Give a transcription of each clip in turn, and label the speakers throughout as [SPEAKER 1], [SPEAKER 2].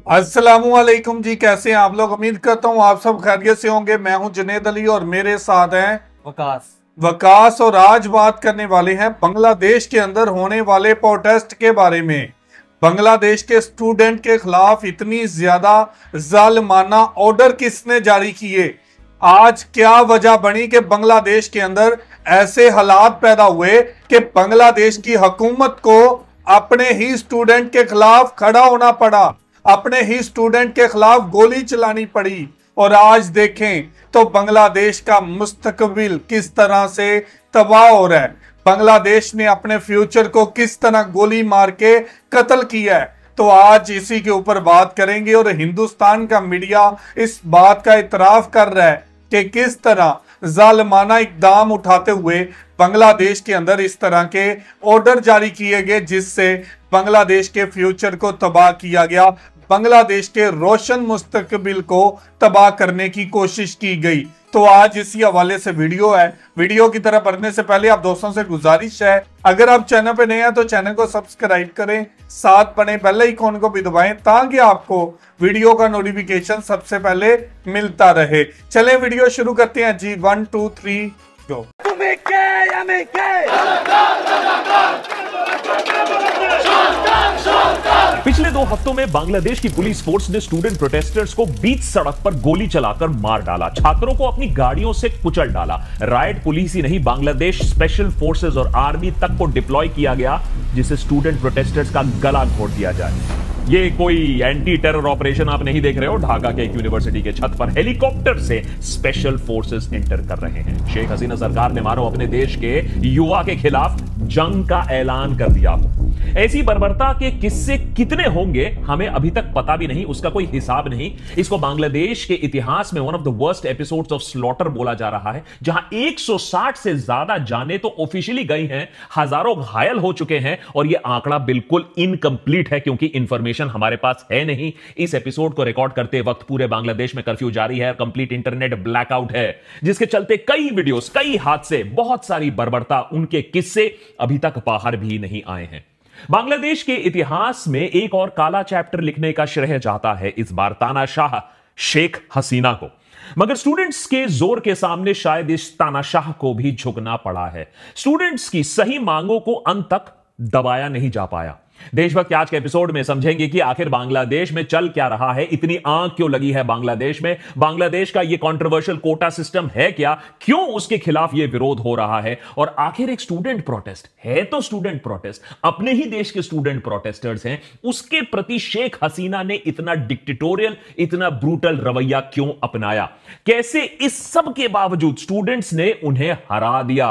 [SPEAKER 1] अस्सलामुअलैकुम जी, कैसे हैं आप लोग। उम्मीद करता हूँ आप सब खैरियत से होंगे। मैं हूं जुनेद अली और मेरे साथ हैं वकास और आज बात करने वाले हैं बांग्लादेश के अंदर होने वाले प्रोटेस्ट के बारे में। बांग्लादेश के स्टूडेंट के खिलाफ इतनी ज्यादा जालिमाना ऑर्डर किसने जारी किए, आज क्या वजह बनी कि बांग्लादेश के अंदर ऐसे हालात पैदा हुए कि बांग्लादेश की हुकूमत को अपने ही स्टूडेंट के खिलाफ खड़ा होना पड़ा, अपने ही स्टूडेंट के खिलाफ गोली चलानी पड़ी। और आज देखें तो बांग्लादेश का मुस्तकबिल किस तरह से तबाह हो रहा है, बांग्लादेश ने अपने फ्यूचर को किस तरह गोली मार के कत्ल किया है। तो आज इसी के ऊपर बात करेंगे और हिंदुस्तान का मीडिया इस बात का इतराफ कर रहा है कि किस तरह जालिमाना इकदाम उठाते हुए बांग्लादेश के अंदर इस तरह के ऑर्डर जारी किए गए जिससे बांग्लादेश के फ्यूचर को तबाह किया गया, बांग्लादेश के रोशन मुस्तकबिल को तबाह करने की कोशिश की गई। तो आज इसी हवाले से वीडियो है। वीडियो की तरफ बढ़ने से पहले आप दोस्तों से गुजारिश है, अगर आप चैनल पे नए हैं तो चैनल को सब्सक्राइब करें, साथ बने बेल आइकॉन को भी दबाएं ताकि आपको वीडियो का नोटिफिकेशन सबसे पहले मिलता रहे। चलें वीडियो शुरू करते हैं जी। 1 2 3 गो।
[SPEAKER 2] पिछले 2 हफ्तों में बांग्लादेश की पुलिस फोर्स ने स्टूडेंट प्रोटेस्टर्स को बीच सड़क पर गोली चलाकर मार डाला, छात्रों को अपनी गाड़ियों से कुचल डाला। राइट पुलिस ही नहीं, बांग्लादेश स्पेशल फोर्सेस और आर्मी तक को डिप्लॉय किया गया जिसे स्टूडेंट प्रोटेस्टर्स का गला घोट दिया जाए। ये कोई एंटी टेरर ऑपरेशन आप नहीं देख रहे हो। ढाका के एक यूनिवर्सिटी के छत पर हेलीकॉप्टर से स्पेशल फोर्सेस एंटर कर रहे हैं। शेख हसीना सरकार ने मानो अपने देश के युवा के खिलाफ जंग का ऐलान कर दिया हो। ऐसी बर्बरता के किस्से कितने होंगे हमें अभी तक पता भी नहीं, उसका कोई हिसाब नहीं। इसको बांग्लादेश के इतिहास में one of the worst episodes of slaughter बोला जा रहा है, जहां 160 से ज्यादा जाने तो ऑफिशियली गई हैं, हजारों घायल हो चुके हैं और यह आंकड़ा बिल्कुल इनकंप्लीट है क्योंकि इंफॉर्मेशन हमारे पास है नहीं। इस एपिसोड को रिकॉर्ड करते वक्त पूरे बांग्लादेश में कर्फ्यू जारी है, कंप्लीट इंटरनेट ब्लैकआउट है, जिसके चलते कई वीडियोस, कई हादसे, बहुत सारी बर्बरता, उनके किस्से अभी तक बाहर भी नहीं आए हैं। बांग्लादेश के इतिहास में एक और काला चैप्टर लिखने का श्रेय जाता है इस बार तानाशाह शेख हसीना को, मगर स्टूडेंट्स के जोर के सामने शायद इस तानाशाह को भी झुकना पड़ा है। स्टूडेंट्स की सही मांगों को अंत तक दबाया नहीं जा पाया। देशभक्त आज के एपिसोड में समझेंगे कि आखिर बांग्लादेश में चल क्या रहा है, इतनी आंख क्यों लगी है बांग्लादेश में, बांग्लादेश का यह कंट्रोवर्शियल कोटा सिस्टम है क्या, क्यों उसके खिलाफ यह विरोध हो रहा है, और आखिर एक स्टूडेंट प्रोटेस्ट है तो स्टूडेंट प्रोटेस्ट, अपने ही देश के स्टूडेंट प्रोटेस्टर्स हैं, उसके प्रति शेख हसीना ने इतना डिक्टेटोरियल, इतना ब्रूटल रवैया क्यों अपनाया, कैसे इस सब के बावजूद स्टूडेंट्स ने उन्हें हरा दिया।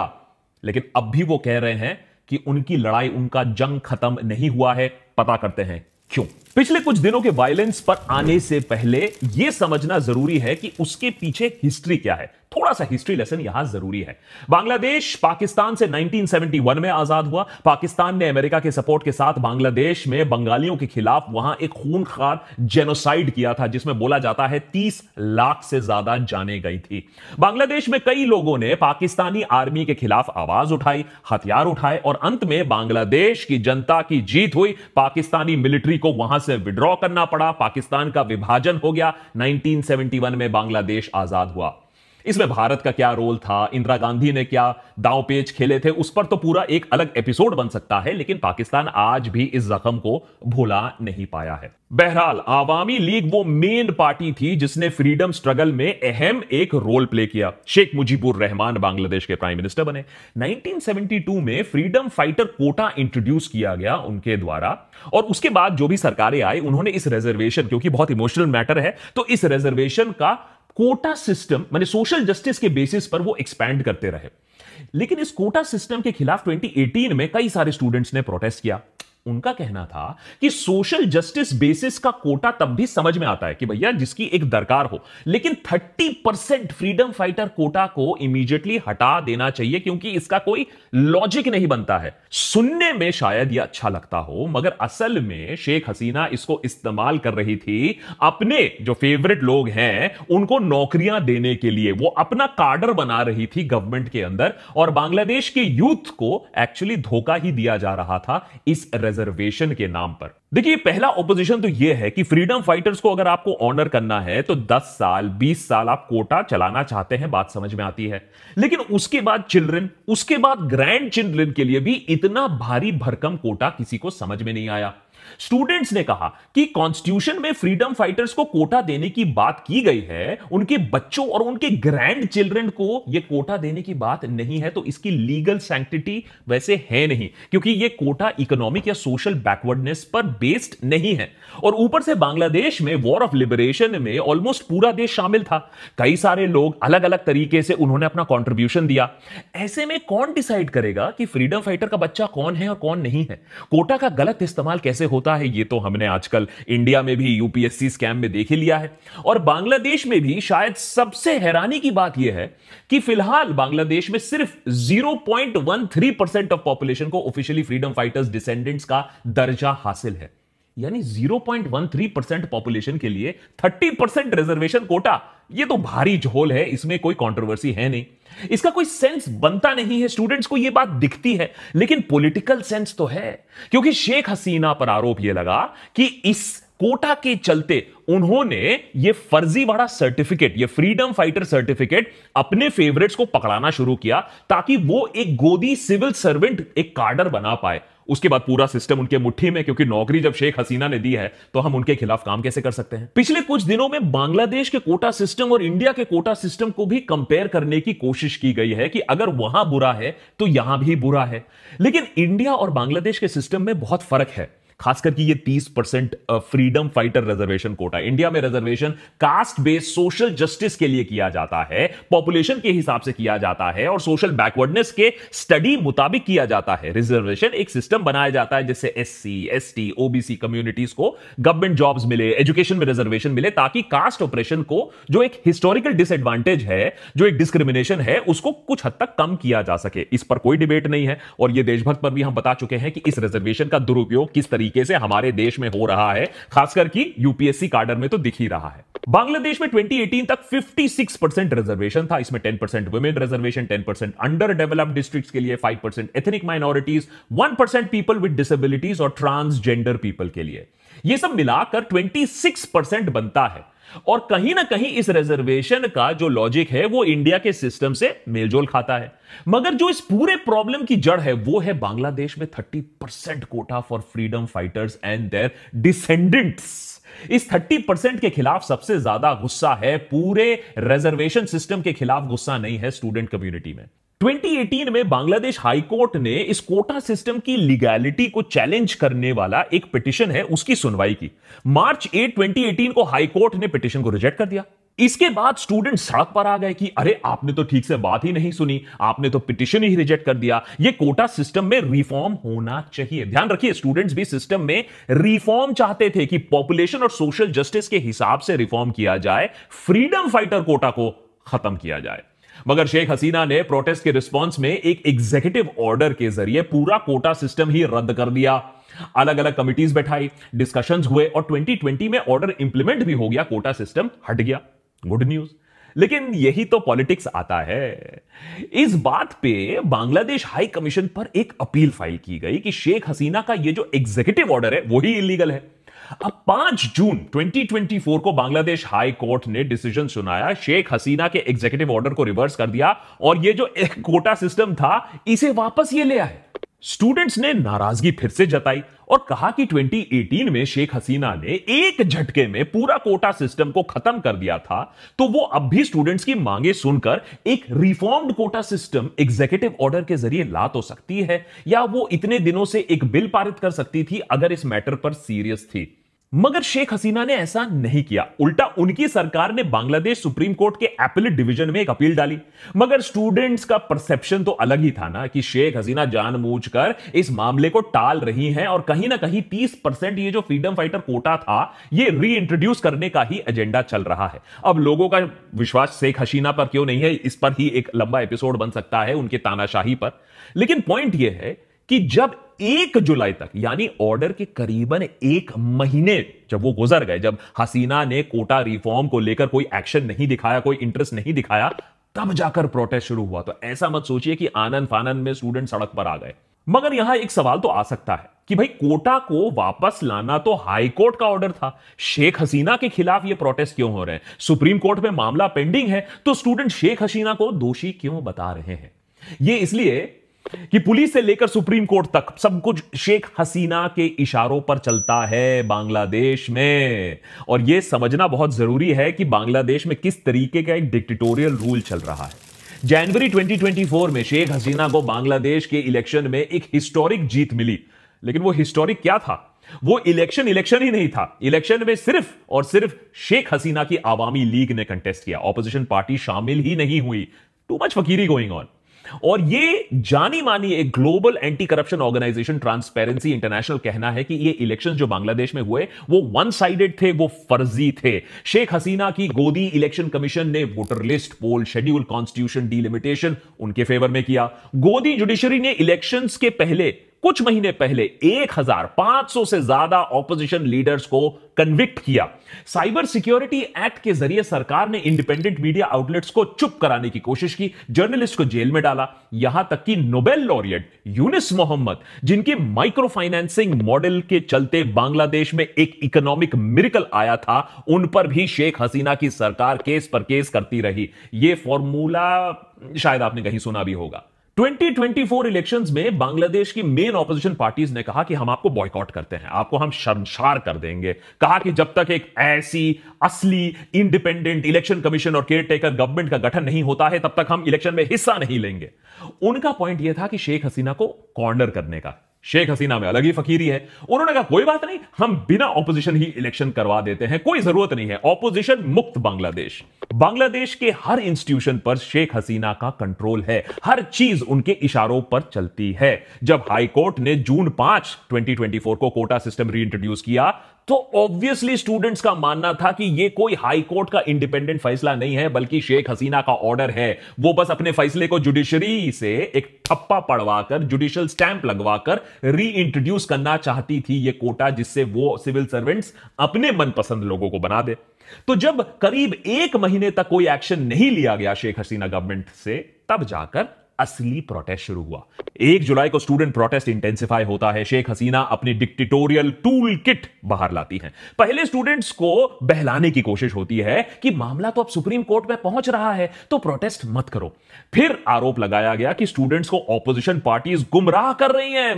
[SPEAKER 2] लेकिन अब भी वो कह रहे हैं कि उनकी लड़ाई, उनका जंग खत्म नहीं हुआ है। पता करते हैं क्यों। पिछले कुछ दिनों के वायलेंस पर आने से पहले यह समझना जरूरी है कि उसके पीछे हिस्ट्री क्या है। थोड़ा सा हिस्ट्री लेसन यहां जरूरी है। बांग्लादेश पाकिस्तान से 1971 में आजाद हुआ। पाकिस्तान ने अमेरिका के सपोर्ट के साथ बांग्लादेश में बंगालियों के खिलाफ वहां एक खूनखार जेनोसाइड किया था, जिसमें बोला जाता है 30 लाख से ज्यादा जाने गई थी। बांग्लादेश में कई लोगों ने पाकिस्तानी आर्मी के खिलाफ आवाज उठाई, हथियार उठाए और अंत में बांग्लादेश की जनता की जीत हुई। पाकिस्तानी मिलिट्री को वहां से विड्रॉ करना पड़ा, पाकिस्तान का विभाजन हो गया, 1971 में बांग्लादेश आजाद हुआ। इसमें भारत का क्या रोल था, इंदिरा गांधी ने क्या दांव पेच खेले थे, उस पर तो पूरा एक अलग एपिसोड बन सकता है, लेकिन पाकिस्तान आज भी इस जख्म को भुला नहीं पाया है। बहरहाल आवामी लीग वो मेन पार्टी थी जिसने फ्रीडम स्ट्रगल में अहम एक रोल प्ले किया। शेख मुजीबुर रहमान बांग्लादेश के प्राइम मिनिस्टर बने। 1972 में फ्रीडम फाइटर कोटा इंट्रोड्यूस किया गया उनके द्वारा, और उसके बाद जो भी सरकारें आई उन्होंने इस रिजर्वेशन, क्योंकि बहुत इमोशनल मैटर है, तो इस रिजर्वेशन का कोटा सिस्टम माने सोशल जस्टिस के बेसिस पर वो एक्सपैंड करते रहे। लेकिन इस कोटा सिस्टम के खिलाफ 2018 में कई सारे स्टूडेंट्स ने प्रोटेस्ट किया। उनका कहना था कि सोशल जस्टिस बेसिस का कोटा तब भी समझ में आता है कि भैया जिसकी एक दरकार हो, लेकिन 30% फ्रीडम फाइटर कोटा को इमीडिएटली हटा देना चाहिए क्योंकि इसका कोई लॉजिक नहीं बनता है। सुनने में शायद यह अच्छा लगता हो, मगर असल में शेख हसीना इसको इस्तेमाल कर रही थी अपने जो फेवरेट लोग हैं उनको नौकरियां देने के लिए। वो अपना कार्डर बना रही थी गवर्नमेंट के अंदर और बांग्लादेश के यूथ को एक्चुअली धोखा ही दिया जा रहा था इस रिजर्वेशन के नाम पर। देखिए, पहला ऑपोजिशन तो यह है कि फ्रीडम फाइटर्स को अगर आपको ऑनर करना है तो 10 साल 20 साल आप कोटा चलाना चाहते हैं, बात समझ में आती है। लेकिन उसके बाद चिल्ड्रन, उसके बाद ग्रैंड चिल्ड्रन के लिए भी इतना भारी भरकम कोटा किसी को समझ में नहीं आया। स्टूडेंट्स ने कहा कि कॉन्स्टिट्यूशन में फ्रीडम फाइटर्स को कोटा देने की बात की गई है, उनके बच्चों और उनके ग्रैंड चिल्ड्रन को यह कोटा देने की बात नहीं है, तो इसकी लीगल सैंक्टिटी वैसे है नहीं, क्योंकि यह कोटा इकोनॉमिक या सोशल बैकवर्डनेस पर बेस्ड नहीं है। और ऊपर से बांग्लादेश में वॉर ऑफ लिबरेशन में ऑलमोस्ट पूरा देश शामिल था, कई सारे लोग अलग अलग तरीके से उन्होंने अपना कॉन्ट्रीब्यूशन दिया। ऐसे में कौन डिसाइड करेगा कि फ्रीडम फाइटर का बच्चा कौन है और कौन नहीं है? कोटा का गलत इस्तेमाल कैसे होता है, ये तो हमने आजकल इंडिया में भी यूपीएससी स्कैम में देख ही लिया है। और बांग्लादेश में भी शायद सबसे हैरानी की बात यह है कि फिलहाल बांग्लादेश में सिर्फ 0.13% ऑफ पॉपुलेशन को ऑफिशियली फ्रीडम फाइटर्स डिसेंडेंट्स का दर्जा हासिल है। यानी 0.13% पॉपुलेशन के लिए 30% रिजर्वेशन कोटा, यह तो भारी झोल है, इसमें कोई कंट्रोवर्सी है नहीं, इसका कोई सेंस बनता नहीं है। स्टूडेंट्स को यह बात दिखती है, लेकिन पॉलिटिकल सेंस तो है, क्योंकि शेख हसीना पर आरोप यह लगा कि इस कोटा के चलते उन्होंने ये फर्जीवाड़ा सर्टिफिकेट, ये फ्रीडम फाइटर सर्टिफिकेट अपने फेवरेट्स को पकड़ाना शुरू किया, ताकि वो एक गोदी सिविल सर्वेंट, एक कार्डर बना पाए। उसके बाद पूरा सिस्टम उनके मुट्ठी में, क्योंकि नौकरी जब शेख हसीना ने दी है तो हम उनके खिलाफ काम कैसे कर सकते हैं। पिछले कुछ दिनों में बांग्लादेश के कोटा सिस्टम और इंडिया के कोटा सिस्टम को भी कंपेयर करने की कोशिश की गई है कि अगर वहां बुरा है तो यहां भी बुरा है। लेकिन इंडिया और बांग्लादेश के सिस्टम में बहुत फर्क है, खासकर कि ये 30% freedom fighter reservation quota. India में reservation caste based social justice के लिए किया जाता है, पॉपुलेशन के हिसाब से किया जाता है और सोशल बैकवर्डनेस के स्टडी मुताबिक किया जाता है। रिजर्वेशन एक सिस्टम बनाया जाता है जिससे एससी, एसटी, ओबीसी कम्युनिटीज को गवर्नमेंट जॉब्स मिले, एजुकेशन में रिजर्वेशन मिले, ताकि कास्ट ऑपरेशन को, जो एक हिस्टोरिकल डिसएडवांटेज है, जो एक डिस्क्रिमिनेशन है, उसको कुछ हद तक कम किया जा सके। इस पर कोई डिबेट नहीं है और यह देशभक्त पर भी हम बता चुके हैं कि इस रिजर्वेशन का दुरुपयोग किस तरीके से हमारे देश में हो रहा है, खासकर कि यूपीएससी कार्डर में तो दिख ही रहा है। बांग्लादेश में 2018 तक 56% रिजर्वेशन था, इसमें 10% women reservation, 10% under developed districts के लिए, 5% ethnic minorities, 1% people with disabilities और ट्रांसजेंडर पीपल के लिए। यह सब मिलाकर 26% बनता है। और कहीं ना कहीं इस रिजर्वेशन का जो लॉजिक है वो इंडिया के सिस्टम से मेलजोल खाता है। मगर जो इस पूरे प्रॉब्लम की जड़ है वो है बांग्लादेश में 30% quota for freedom fighters and their descendants. इस 30% के खिलाफ सबसे ज्यादा गुस्सा है, पूरे रिजर्वेशन सिस्टम के खिलाफ गुस्सा नहीं है स्टूडेंट कम्युनिटी में। 2018 में बांग्लादेश हाई कोर्ट ने इस कोटा सिस्टम की लीगैलिटी को चैलेंज करने वाला एक पिटीशन है, उसकी सुनवाई की। मार्च 8, 2018 को हाई कोर्ट ने पिटीशन को रिजेक्ट कर दिया। इसके बाद स्टूडेंट सड़क पर आ गए कि अरे आपने तो ठीक से बात ही नहीं सुनी, आपने तो पिटीशन ही रिजेक्ट कर दिया, ये कोटा सिस्टम में रिफॉर्म होना चाहिए। ध्यान रखिए, स्टूडेंट्स भी सिस्टम में रिफॉर्म चाहते थे कि पॉपुलेशन और सोशल जस्टिस के हिसाब से रिफॉर्म किया जाए, फ्रीडम फाइटर कोटा को खत्म किया जाए। मगर शेख हसीना ने प्रोटेस्ट के रिस्पॉन्स में एक एग्जीक्यूटिव ऑर्डर के जरिए पूरा कोटा सिस्टम ही रद्द कर दिया। अलग अलग कमिटीज बैठाई, डिस्कशंस हुए और 2020 में ऑर्डर इंप्लीमेंट भी हो गया, कोटा सिस्टम हट गया। Good news. लेकिन यही तो पॉलिटिक्स आता है। इस बात पे बांग्लादेश हाई कमीशन पर एक अपील फाइल की गई कि शेख हसीना का यह जो एग्जीक्यूटिव ऑर्डर है वही इलीगल है। अब 5 जून 2024 को बांग्लादेश हाई कोर्ट ने डिसीजन सुनाया, शेख हसीना के एग्जीक्यूटिव ऑर्डर को रिवर्स कर दिया और यह जो एक कोटा सिस्टम था इसे वापस ये ले आए। स्टूडेंट्स ने नाराजगी फिर से जताई और कहा कि 2018 में शेख हसीना ने एक झटके में पूरा कोटा सिस्टम को खत्म कर दिया था, तो वो अब भी स्टूडेंट्स की मांगे सुनकर एक reformed quota system executive order के जरिए ला तो सकती है, या वो इतने दिनों से एक बिल पारित कर सकती थी अगर इस मैटर पर सीरियस थी। मगर शेख हसीना ने ऐसा नहीं किया, उल्टा उनकी सरकार ने बांग्लादेश सुप्रीम कोर्ट के अपीलेट डिवीजन में एक अपील डाली। मगर स्टूडेंट्स का परसेप्शन तो अलग ही था ना, कि शेख हसीना जानबूझकर इस मामले को टाल रही हैं और कहीं ना कहीं 30% ये जो फ्रीडम फाइटर कोटा था ये री इंट्रोड्यूस करने का ही एजेंडा चल रहा है। अब लोगों का विश्वास शेख हसीना पर क्यों नहीं है, इस पर ही एक लंबा एपिसोड बन सकता है, उनके तानाशाही पर। लेकिन पॉइंट यह है कि जब 1 जुलाई तक, यानी ऑर्डर के करीबन 1 महीने जब वो गुजर गए, जब हसीना ने कोटा रिफॉर्म को लेकर कोई एक्शन नहीं दिखाया, कोई इंटरेस्ट नहीं दिखाया, तब जाकर प्रोटेस्ट शुरू हुआ। तो ऐसा मत सोचिए कि आनन फानन में स्टूडेंट सड़क पर आ गए। मगर यहां एक सवाल तो आ सकता है कि भाई कोटा को वापस लाना तो हाई कोर्ट का ऑर्डर था, शेख हसीना के खिलाफ ये प्रोटेस्ट क्यों हो रहे हैं? सुप्रीम कोर्ट में मामला पेंडिंग है, तो स्टूडेंट शेख हसीना को दोषी क्यों बता रहे हैं? ये इसलिए कि पुलिस से लेकर सुप्रीम कोर्ट तक सब कुछ शेख हसीना के इशारों पर चलता है बांग्लादेश में। और यह समझना बहुत जरूरी है कि बांग्लादेश में किस तरीके का एक डिक्टेटोरियल रूल चल रहा है। जनवरी 2024 में शेख हसीना को बांग्लादेश के इलेक्शन में एक हिस्टोरिक जीत मिली, लेकिन वो हिस्टोरिक क्या था? वो इलेक्शन ही नहीं था। इलेक्शन में सिर्फ और सिर्फ शेख हसीना की आवामी लीग ने कंटेस्ट किया, ऑपोजिशन पार्टी शामिल ही नहीं हुई। Too much fakery going on. और ये जानी मानी एक global anti corruption organisation Transparency International कहना है कि ये इलेक्शंस जो बांग्लादेश में हुए वो वन साइडेड थे, वो फर्जी थे। शेख हसीना की गोदी इलेक्शन कमीशन ने वोटर लिस्ट, पोल, शेड्यूल, कॉन्स्टिट्यूशन डिलिमिटेशन उनके फेवर में किया। गोदी जुडिशरी ने इलेक्शंस के पहले कुछ महीने पहले 1500 से ज्यादा ऑपोजिशन लीडर्स को कन्विक्ट किया। साइबर सिक्योरिटी एक्ट के जरिए सरकार ने इंडिपेंडेंट मीडिया आउटलेट्स को चुप कराने की कोशिश की, जर्नलिस्ट को जेल में डाला। यहां तक कि नोबेल लॉरिएट यूनिस मोहम्मद, जिनके माइक्रो फाइनेंसिंग मॉडल के चलते बांग्लादेश में एक इकोनॉमिक मिरेकल आया था, उन पर भी शेख हसीना की सरकार केस पर केस करती रही। यह फॉर्मूला शायद आपने कहीं सुना भी होगा। 2024 इलेक्शंस में बांग्लादेश की मेन ऑपोजिशन पार्टीज ने कहा कि हम आपको बॉयकॉट करते हैं, आपको हम शर्मसार कर देंगे। कहा कि जब तक एक ऐसी असली इंडिपेंडेंट इलेक्शन कमीशन और केयर टेकर गवर्नमेंट का गठन नहीं होता है, तब तक हम इलेक्शन में हिस्सा नहीं लेंगे। उनका पॉइंट यह था कि शेख हसीना को कॉर्नर करने का। शेख हसीना में अलग ही फकीरी है। उन्होंने कहा कोई बात नहीं, हम बिना ऑपोजिशन ही इलेक्शन करवा देते हैं, कोई जरूरत नहीं है, ऑपोजिशन मुक्त बांग्लादेश। बांग्लादेश के हर इंस्टीट्यूशन पर शेख हसीना का कंट्रोल है, हर चीज उनके इशारों पर चलती है। जब हाई कोर्ट ने जून 5, 2024 को कोटा सिस्टम रीइंट्रोड्यूस किया, तो ऑब्वियसली स्टूडेंट्स का मानना था कि यह कोई हाई कोर्ट का इंडिपेंडेंट फैसला नहीं है, बल्कि शेख हसीना का ऑर्डर है। वो बस अपने फैसले को जुडिशरी से एक ठप्पा पड़वाकर, जुडिशियल स्टैंप लगवाकर री इंट्रोड्यूस करना चाहती थी ये कोटा, जिससे वो सिविल सर्वेंट्स अपने मनपसंद लोगों को बना दे। तो जब करीब 1 महीने तक कोई एक्शन नहीं लिया गया शेख हसीना गवर्नमेंट से, तब जाकर असली प्रोटेस्ट शुरू हुआ। 1 जुलाई को स्टूडेंट प्रोटेस्ट इंटेंसिफाई होता है। शेख हसीना अपनी डिक्टेटोरियल टूल किट बाहर लाती हैं। पहले स्टूडेंट्स को बहलाने की कोशिश होती है कि मामला तो अब सुप्रीम कोर्ट में पहुंच रहा है, तो प्रोटेस्ट मत करो। फिर आरोप लगाया गया कि स्टूडेंट्स को ऑपोजिशन पार्टीज गुमराह कर रही हैं,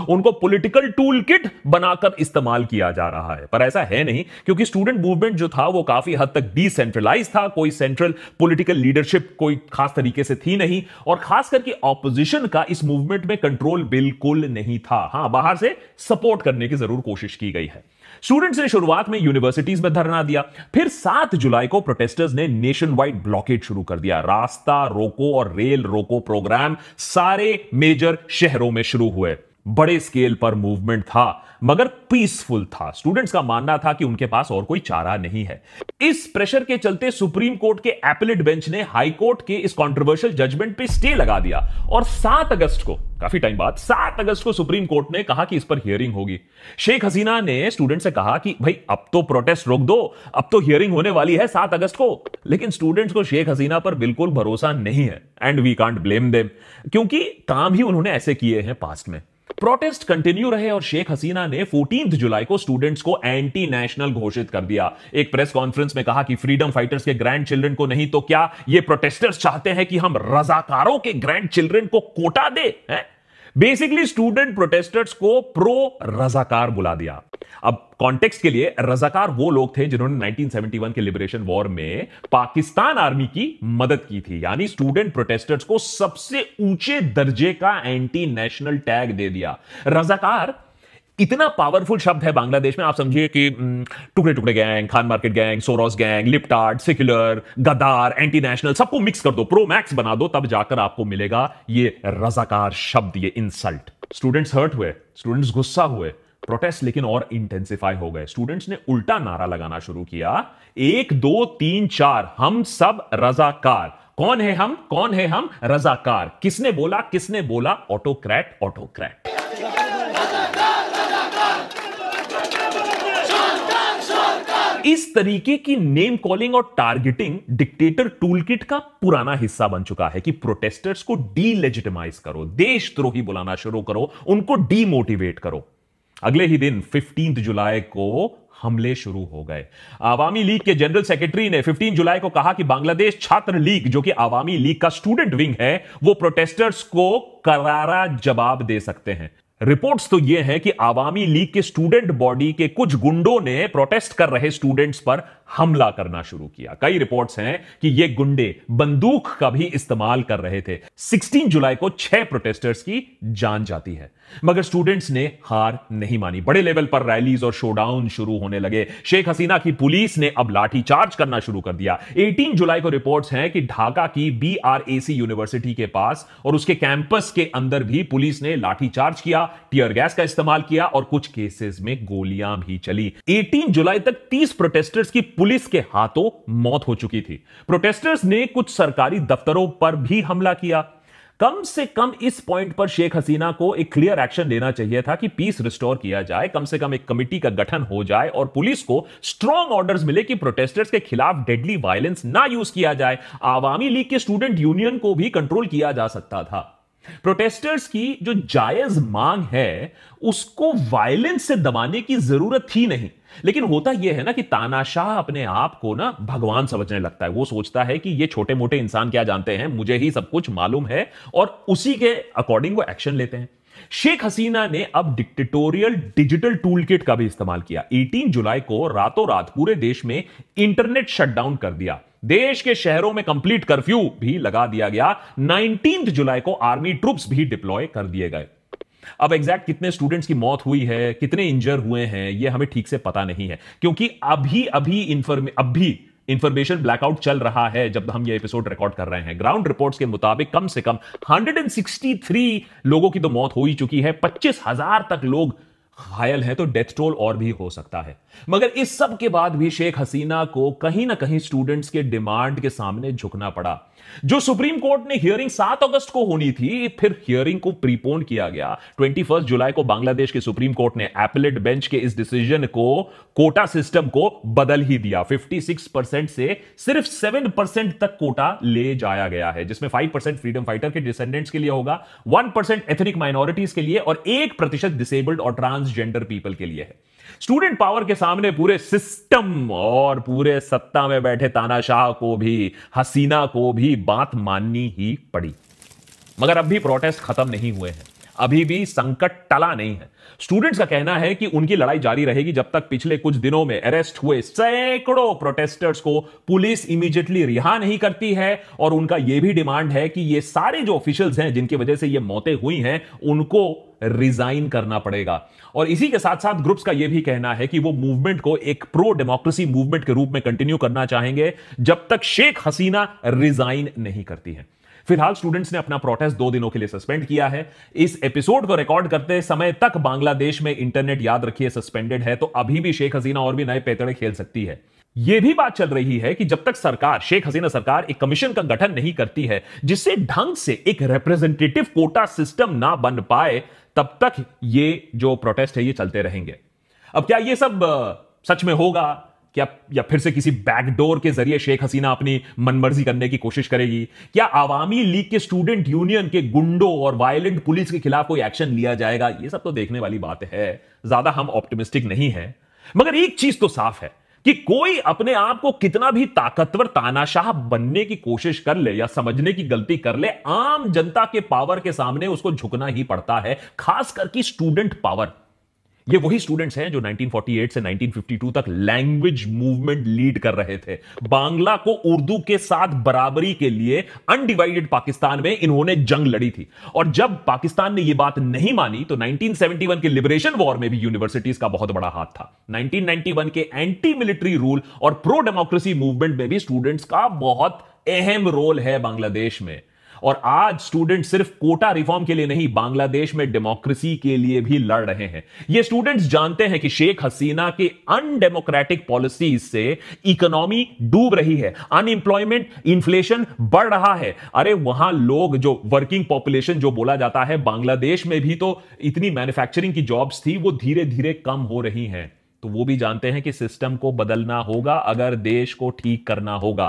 [SPEAKER 2] उनको पॉलिटिकल टूल किट बनाकर इस्तेमाल किया जा रहा है। पर ऐसा है नहीं, क्योंकि स्टूडेंट मूवमेंट जो था वो काफी हद तक डिसेंट्रलाइज था। कोई सेंट्रल पॉलिटिकल लीडरशिप कोई खास तरीके से थी नहीं, और खास करके ऑपोजिशन का इस मूवमेंट में कंट्रोल बिल्कुल नहीं था। हां, बाहर से सपोर्ट करने की जरूर कोशिश की गई है। स्टूडेंट्स ने शुरुआत में यूनिवर्सिटीज में धरना दिया, फिर 7 जुलाई को प्रोटेस्टर्स ने नेशन वाइड ब्लॉकेड शुरू कर दिया। रास्ता रोको और रेल रोको प्रोग्राम सारे मेजर शहरों में शुरू हुए। बड़े स्केल पर मूवमेंट था, मगर पीसफुल था। स्टूडेंट्स का मानना था कि उनके पास और कोई चारा नहीं है। इस प्रेशर के चलते सुप्रीम कोर्ट के एपेलेट बेंच ने हाई कोर्ट के इस कंट्रोवर्शियल जजमेंट पे स्टे लगा दिया, और 7 अगस्त को, काफी टाइम बाद 7 अगस्त को सुप्रीम कोर्ट ने कहा कि इस पर हियरिंग होगी। शेख हसीना ने स्टूडेंट से कहा कि भाई अब तो प्रोटेस्ट रोक दो, अब तो हियरिंग होने वाली है 7 अगस्त को। लेकिन स्टूडेंट्स को शेख हसीना पर बिल्कुल भरोसा नहीं है, and we can't blame them, क्योंकि काम ही उन्होंने ऐसे किए हैं पास्ट में। प्रोटेस्ट कंटिन्यू रहे और शेख हसीना ने 14 जुलाई को स्टूडेंट्स को एंटी नेशनल घोषित कर दिया। एक प्रेस कॉन्फ्रेंस में कहा कि फ्रीडम फाइटर्स के ग्रैंड चिल्ड्रन को नहीं तो क्या ये प्रोटेस्टर्स चाहते हैं कि हम रजाकारों के ग्रैंड चिल्ड्रन को कोटा दे? बेसिकली स्टूडेंट प्रोटेस्टर्स को प्रो रजाकार बुला दिया। अब कॉन्टेक्स्ट के लिए, रजाकार वो लोग थे जिन्होंने 1971 के लिबरेशन वॉर में पाकिस्तान आर्मी की मदद की थी। यानी स्टूडेंट प्रोटेस्टर्स को सबसे ऊंचे दर्जे का एंटी नेशनल टैग दे दिया। रजाकार इतना पावरफुल शब्द है बांग्लादेश में, आप समझिए कि टुकड़े टुकड़े gang, Khan Market gang, Soros gang, libtard, secular, गद्दार, एंटी नेशनल, सबको मिक्स कर दो, प्रो मैक्स बना दो, तब जाकर आपको मिलेगा ये रजाकार शब्द, ये इंसल्ट। स्टूडेंट्स हर्ट हुए, स्टूडेंट्स गुस्सा हुए, प्रोटेस्ट लेकिन और इंटेंसिफाई हो गए। स्टूडेंट्स ने उल्टा नारा लगाना शुरू किया, 1 2 3 4, हम सब रजाकार। कौन है हम? कौन है हम? रजाकार। किसने बोला? किसने बोला? Autocrat, autocrat. इस तरीके की नेम कॉलिंग और टारगेटिंग डिक्टेटर टूलकिट का पुराना हिस्सा बन चुका है कि प्रोटेस्टर्स को डीलेजिटिमाइज करो, देशद्रोही बुलाना शुरू करो, उनको डीमोटिवेट करो। अगले ही दिन 15 जुलाई को हमले शुरू हो गए। आवामी लीग के जनरल सेक्रेटरी ने 15 जुलाई को कहा कि बांग्लादेश छात्र लीग, जो कि आवामी लीग का स्टूडेंट विंग है, वो प्रोटेस्टर्स को करारा जवाब दे सकते हैं। रिपोर्ट्स तो यह है कि आवामी लीग के स्टूडेंट बॉडी के कुछ गुंडों ने प्रोटेस्ट कर रहे स्टूडेंट्स पर हमला करना शुरू किया। कई रिपोर्ट्स हैं कि ये गुंडे बंदूक का भी इस्तेमाल कर रहे थे। 16 जुलाई को 6 प्रोटेस्टर्स की जान जाती है, मगर स्टूडेंट्स ने हार नहीं मानी। बड़े लेवल पर रैलीज और शोडाउन शुरू होने लगे। शेख हसीना की पुलिस ने अब लाठीचार्ज करना शुरू कर दिया। 18 जुलाई को रिपोर्ट्स हैं कि ढाका की BRAC यूनिवर्सिटी के पास और उसके कैंपस के अंदर भी पुलिस ने लाठीचार्ज किया, टियर गैस का इस्तेमाल किया और कुछ केसेस में गोलियां भी चली। 18 जुलाई तक 30 प्रोटेस्टर्स की पुलिस के हाथों मौत हो चुकी थी। प्रोटेस्टर्स ने कुछ सरकारी दफ्तरों पर भी हमला किया। कम से कम इस पॉइंट पर शेख हसीना को एक क्लियर एक्शन लेना चाहिए था कि पीस रिस्टोर किया जाए, कम से कम एक कमिटी का गठन हो जाए और पुलिस को स्ट्रॉन्ग ऑर्डर्स मिले कि प्रोटेस्टर्स के खिलाफ डेडली वायलेंस ना यूज किया जाए। आवामी लीग के स्टूडेंट यूनियन को भी कंट्रोल किया जा सकता था। प्रोटेस्टर्स की जो जायज मांग है उसको वायलेंस से दबाने की जरूरत थी नहीं, लेकिन होता यह है ना कि तानाशाह अपने आप को ना भगवान समझने लगता है। वो सोचता है कि ये छोटे मोटे इंसान क्या जानते हैं, मुझे ही सब कुछ मालूम है, और उसी के अकॉर्डिंग वो एक्शन लेते हैं। शेख हसीना ने अब डिक्टेटोरियल डिजिटल टूलकिट का भी इस्तेमाल किया। 18 जुलाई को रातों रात पूरे देश में इंटरनेट शटडाउन कर दिया। देश के शहरों में कंप्लीट कर्फ्यू भी लगा दिया गया। 19 जुलाई को आर्मी ट्रूप्स भी डिप्लॉय कर दिए गए। अब एग्जैक्ट कितने स्टूडेंट्स की मौत हुई है, कितने इंजर हुए हैं, यह हमें ठीक से पता नहीं है, क्योंकि अभी इंफॉर्मेशन ब्लैकआउट चल रहा है जब हम ये एपिसोड रिकॉर्ड कर रहे हैं। ग्राउंड रिपोर्ट्स के मुताबिक कम से कम 163 लोगों की तो मौत हो ही चुकी है, 25,000 तक लोग घायल है, तो डेथ टोल और भी हो सकता है। मगर इस सब के बाद भी शेख हसीना को कहीं ना कहीं स्टूडेंट्स के डिमांड के सामने झुकना पड़ा। जो सुप्रीम कोर्ट ने हियरिंग 7 अगस्त को होनी थी, फिर हियरिंग को प्रीपोन किया गया। 21 जुलाई को बांग्लादेश के सुप्रीम कोर्ट ने एपेलेट बेंच के इस डिसीजन को, कोटा सिस्टम को बदल ही दिया। 56% से सिर्फ 7% तक कोटा ले जाया गया है, जिसमें 5% फ्रीडम फाइटर के डिसेंडेंट्स के लिए होगा, 1% एथनिक माइनॉरिटीज के लिए और 1% डिसेबल्ड और ट्रांसजेंडर पीपल के लिए है। स्टूडेंट पावर के सामने पूरे सिस्टम और पूरे सत्ता में बैठे तानाशाह को भी, हसीना को भी बात माननी ही पड़ी। मगर अब भी प्रोटेस्ट खत्म नहीं हुए हैं, अभी भी संकट टला नहीं है। स्टूडेंट्स का कहना है कि उनकी लड़ाई जारी रहेगी जब तक पिछले कुछ दिनों में अरेस्ट हुए सैकड़ों प्रोटेस्टर्स को पुलिस इमीडिएटली रिहा नहीं करती है। और उनका यह भी डिमांड है कि ये सारे जो ऑफिशियल्स हैं जिनकी वजह से ये मौतें हुई हैं, उनको रिजाइन करना पड़ेगा। और इसी के साथ साथ ग्रुप्स का यह भी कहना है कि वो मूवमेंट को एक प्रो डेमोक्रेसी मूवमेंट के रूप में कंटिन्यू करना चाहेंगे जब तक शेख हसीना रिजाइन नहीं करती है। फिलहाल स्टूडेंट्स ने अपना प्रोटेस्ट 2 दिनों के लिए सस्पेंड किया है। इस एपिसोड को रिकॉर्ड करते समय तक बांग्लादेश में इंटरनेट, याद रखिए, सस्पेंडेड है, तो अभी भी शेख हसीना और भी नए पैतरे खेल सकती है। यह भी बात चल रही है कि जब तक सरकार, शेख हसीना सरकार, एक कमीशन का गठन नहीं करती है जिससे ढंग से एक रिप्रेजेंटेटिव कोटा सिस्टम ना बन पाए, तब तक ये जो प्रोटेस्ट है ये चलते रहेंगे। अब क्या ये सब सच में होगा क्या, या फिर से किसी बैकडोर के जरिए शेख हसीना अपनी मनमर्जी करने की कोशिश करेगी? क्या आवामी लीग के स्टूडेंट यूनियन के गुंडों और वायलेंट पुलिस के खिलाफ कोई एक्शन लिया जाएगा? ये सब तो देखने वाली बात है, ज्यादा हम ऑप्टिमिस्टिक नहीं है। मगर एक चीज तो साफ है कि कोई अपने आप को कितना भी ताकतवर तानाशाह बनने की कोशिश कर ले या समझने की गलती कर ले, आम जनता के पावर के सामने उसको झुकना ही पड़ता है, खास करके स्टूडेंट पावर। ये वही स्टूडेंट्स हैं जो 1948 से 1952 तक लैंग्वेज मूवमेंट लीड कर रहे थे। बांग्ला को उर्दू के साथ बराबरी के लिए अनडिवाइडेड पाकिस्तान में इन्होंने जंग लड़ी थी। और जब पाकिस्तान ने यह बात नहीं मानी तो 1971 के लिबरेशन वॉर में भी यूनिवर्सिटीज का बहुत बड़ा हाथ था। 1991 के एंटी मिलिट्री रूल और प्रो डेमोक्रेसी मूवमेंट में भी स्टूडेंट्स का बहुत अहम रोल है बांग्लादेश में। और आज स्टूडेंट सिर्फ कोटा रिफॉर्म के लिए नहीं, बांग्लादेश में डेमोक्रेसी के लिए भी लड़ रहे हैं। ये स्टूडेंट्स जानते हैं कि शेख हसीना के अनडेमोक्रेटिक पॉलिसीज से इकोनॉमी डूब रही है, अनएम्प्लॉयमेंट, इन्फ्लेशन बढ़ रहा है। अरे वहां लोग, जो वर्किंग पॉपुलेशन जो बोला जाता है, बांग्लादेश में भी तो इतनी मैन्युफैक्चरिंग की जॉब्स थी, वो धीरे धीरे कम हो रही हैं। तो वो भी जानते हैं कि सिस्टम को बदलना होगा अगर देश को ठीक करना होगा।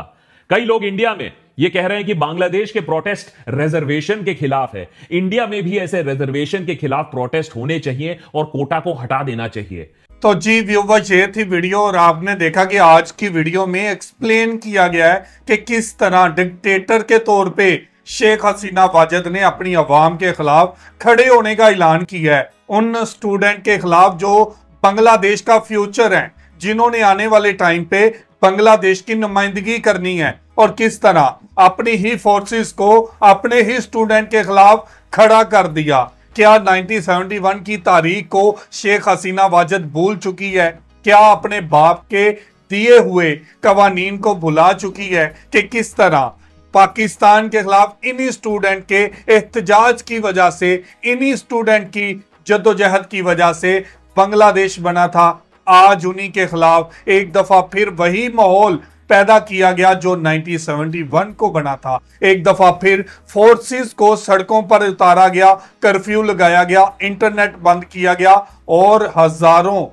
[SPEAKER 2] कई लोग इंडिया में ये कह रहे हैं कि बांग्लादेश के प्रोटेस्ट रिजर्वेशन के खिलाफ है। इंडिया में भी ऐसे रिजर्वेशन के खिलाफ प्रोटेस्ट होने चाहिए और कोटा को हटा देना चाहिए।
[SPEAKER 1] तो जी व्यूअर्स, ये थी वीडियो और आपने देखा कि आज की वीडियो में एक्सप्लेन किया गया है कि किस तरह डिक्टेटर के तौर पे शेख हसीना वाजिद ने अपनी अवाम के खिलाफ खड़े होने का ऐलान किया है, उन स्टूडेंट के खिलाफ जो बांग्लादेश का फ्यूचर है, जिन्होंने आने वाले टाइम पे बांग्लादेश की नुमाइंदगी करनी है, और किस तरह अपनी ही फोर्सेस को अपने ही स्टूडेंट के खिलाफ खड़ा कर दिया। क्या 1971 की तारीख को शेख हसीना वाजिद भूल चुकी है? क्या अपने बाप के दिए हुए कवानीन को भुला चुकी है कि किस तरह पाकिस्तान के खिलाफ इन्हीं स्टूडेंट के एहतजाज की वजह से, इन्हीं स्टूडेंट की जद्दोजहद की वजह से बांग्लादेश बना था। आज उन्हीं के खिलाफ एक दफा फिर वही माहौल पैदा किया गया जो 1971 को बना था। एक दफा फिर फोर्सेस को सड़कों पर उतारा गया, कर्फ्यू लगाया गया, इंटरनेट बंद किया गया और हजारों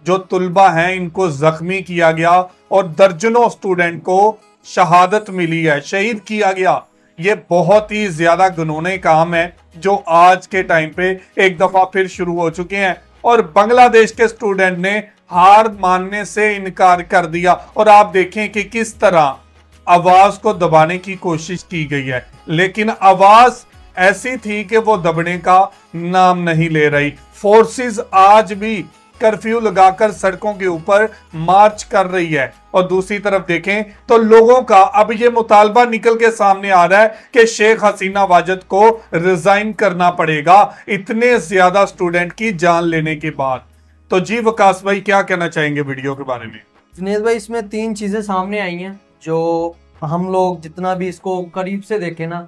[SPEAKER 1] जो तुलबा हैं इनको जख्मी किया गया और दर्जनों स्टूडेंट को शहादत मिली है, शहीद किया गया। ये बहुत ही ज्यादा घिनौने काम है जो आज के टाइम पे एक दफा फिर शुरू हो चुके हैं और बांग्लादेश के स्टूडेंट ने हार मानने से इनकार कर दिया। और आप देखें कि किस तरह आवाज को दबाने की कोशिश की गई है, लेकिन आवाज ऐसी थी कि वो दबने का नाम नहीं ले रही। फोर्सेस आज भी कर्फ्यू लगाकर सड़कों के ऊपर मार्च कर रही है और दूसरी तरफ देखें तो लोगों का अब ये मुतालबा निकल के सामने आ रहा है कि शेख हसीना वाजिद को रिजाइन करना पड़ेगा इतने ज्यादा स्टूडेंट की जान लेने के बाद। तो जी वकास भाई, क्या कहना चाहेंगे वीडियो के बारे में?
[SPEAKER 3] जुनेद भाई, इसमें तीन चीजें सामने आई हैं जो हम लोग जितना भी इसको करीब से देखें ना,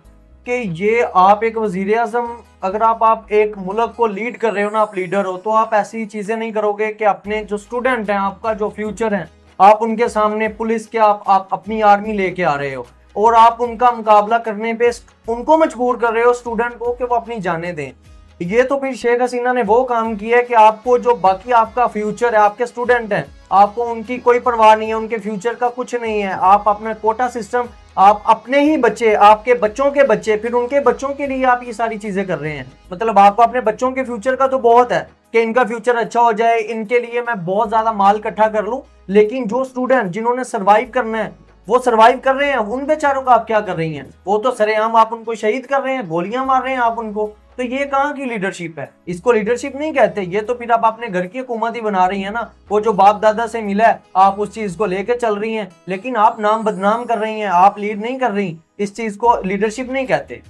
[SPEAKER 3] कि ये आप एक वजीर आजम, अगर आप एक मुल्क को लीड कर रहे हो ना, आप लीडर हो, तो आप ऐसी चीजें नहीं करोगे कि अपने जो स्टूडेंट हैं, आपका जो फ्यूचर है, आप उनके सामने पुलिस के आप अपनी आर्मी लेके आ रहे हो और आप उनका मुकाबला करने पे उनको मजबूर कर रहे हो स्टूडेंट को कि वो अपनी जानें दें। ये तो फिर शेख हसीना ने वो काम किया है कि आपको जो बाकी आपका फ्यूचर है, आपके स्टूडेंट हैं, आपको उनकी कोई परवाह नहीं है, उनके फ्यूचर का कुछ नहीं है। आप अपना कोटा सिस्टम, आप अपने ही बच्चे, आपके बच्चों के बच्चे, फिर उनके बच्चों के लिए आप ये सारी चीजें कर रहे हैं। मतलब आपको अपने बच्चों के फ्यूचर का तो बहुत है कि इनका फ्यूचर अच्छा हो जाए, इनके लिए मैं बहुत ज्यादा माल इकट्ठा कर लूं, लेकिन जो स्टूडेंट जिन्होंने सर्वाइव करना है वो सर्वाइव कर रहे हैं, उन बेचारों का आप क्या कर रही हैं? वो तो सरेआम आप उनको शहीद कर रहे हैं, गोलियां मार रहे हैं आप उनको। तो ये कहाँ की लीडरशिप है? इसको लीडरशिप नहीं कहते। ये तो फिर आप अपने घर की हुकूमत ही बना रही है ना। वो जो बाप दादा से मिला है आप उस चीज को लेके चल रही हैं, लेकिन आप नाम बदनाम कर रही हैं, आप लीड नहीं कर रही। इस चीज को लीडरशिप नहीं कहते।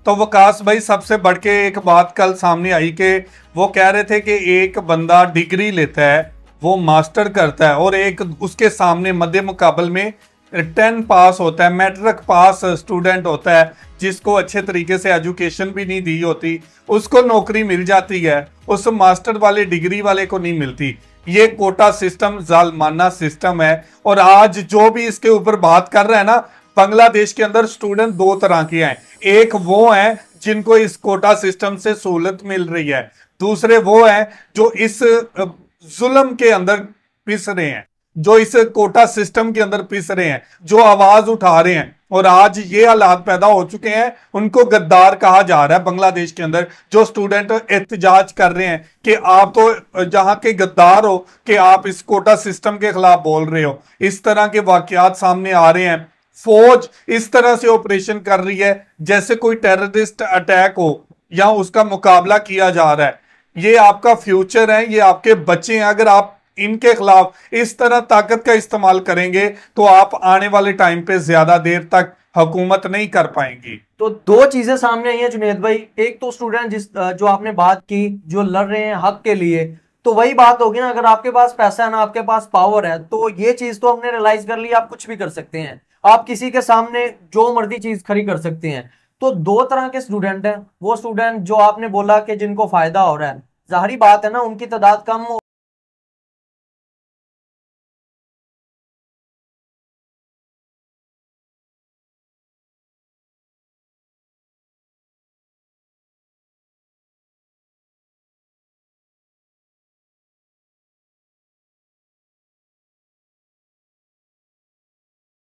[SPEAKER 1] तो वकास भाई, सबसे बढ़ के एक बात कल सामने आई कि वो कह रहे थे कि एक बंदा डिग्री लेता है, वो मास्टर करता है और एक उसके सामने मध्य मुकाबल में 10 पास होता है, मैट्रिक पास स्टूडेंट होता है, जिसको अच्छे तरीके से एजुकेशन भी नहीं दी होती, उसको नौकरी मिल जाती है, उस मास्टर वाले डिग्री वाले को नहीं मिलती। ये कोटा सिस्टम जालमाना सिस्टम है। और आज जो भी इसके ऊपर बात कर रहा है ना, बांग्लादेश के अंदर स्टूडेंट दो तरह के हैं। एक वो हैं जिनको इस कोटा सिस्टम से सहूलत मिल रही है, दूसरे वो हैं जो इस जुल्म के अंदर पिस रहे हैं, जो इस कोटा सिस्टम के अंदर पिस रहे हैं, जो आवाज उठा रहे हैं। और आज ये हालात पैदा हो चुके हैं, उनको गद्दार कहा जा रहा है बांग्लादेश के अंदर। जो स्टूडेंट एहतजाज कर रहे हैं कि आप तो जहां के गद्दार हो कि आप इस कोटा सिस्टम के खिलाफ बोल रहे हो, इस तरह के वाकयात सामने आ रहे हैं। फौज इस तरह से ऑपरेशन कर रही है जैसे कोई टेररिस्ट अटैक हो या उसका मुकाबला किया जा रहा है। ये आपका फ्यूचर है, ये आपके बच्चे हैं। अगर आप इनके खिलाफ इस तरह ताकत का इस्तेमाल करेंगे तो आप आने वाले टाइम पे ज्यादा देर तक हुकूमत नहीं कर पाएंगी।
[SPEAKER 3] तो दो चीजें सामने आई हैं जुनेद भाई। एक तो स्टूडेंट जो आपने बात की, जो लड़ रहे हैं हक के लिए, तो वही बात होगी ना, अगर आपके पास पैसा है ना, आपके पास पावर है, तो ये चीज तो हमने रियलाइज कर ली, आप कुछ भी कर सकते हैं, आप किसी के सामने जो मर्जी चीज खड़ी कर सकते हैं। तो दो तरह के स्टूडेंट हैं। वो स्टूडेंट जो आपने बोला कि जिनको फायदा हो रहा है, जाहिर बात है ना, उनकी तादाद कम